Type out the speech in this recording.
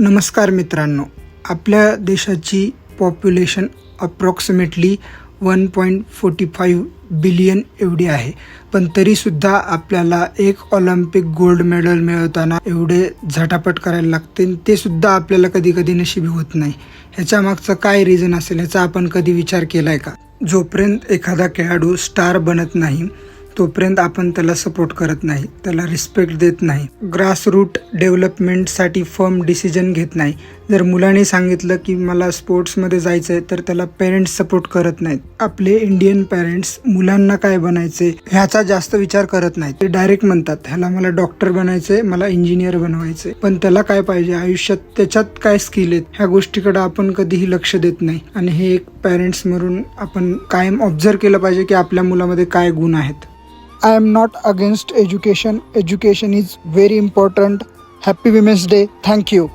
नमस्कार मित्रांनो, आपल्या देशाची पॉप्युलेशन अप्रॉक्सिमेटली 1.45 बिलियन एवढी आहे. पण तरीसुद्धा आपल्याला एक ऑलिम्पिक गोल्ड मेडल मिळवताना एवढे झटापट करायला लागते, ते सुद्धा आपल्याला कधी कधी नशिबी होत नाही. ह्याच्या मागचं काय रिझन असेल ह्याचा आपण कधी विचार केलाय का? जोपर्यंत एखादा खेळाडू स्टार बनत नाही तोपर्यंत आपण त्याला सपोर्ट करत नाही, त्याला रिस्पेक्ट देत नाही, ग्रासरूट डेव्हलपमेंटसाठी फर्म डिसिजन घेत नाही. जर मुलाने सांगितलं की मला स्पोर्ट्समध्ये जायचं आहे तर त्याला पेरेंट्स सपोर्ट करत नाहीत. आपले इंडियन पेरेंट्स मुलांना काय बनायचे ह्याचा जास्त विचार करत नाहीत. ते डायरेक्ट म्हणतात ह्याला मला डॉक्टर बनायचंय, मला इंजिनियर बनवायचंय. पण त्याला काय पाहिजे आयुष्यात, त्याच्यात काय स्किल आहेत, ह्या गोष्टीकडे आपण कधीही लक्ष देत नाही. आणि हे एक पेरेंट्स म्हणून आपण कायम ऑब्झर्व केलं पाहिजे की आपल्या मुलामध्ये काय गुण आहेत. I am not against education. Education is very important. Happy Women's Day. Thank you.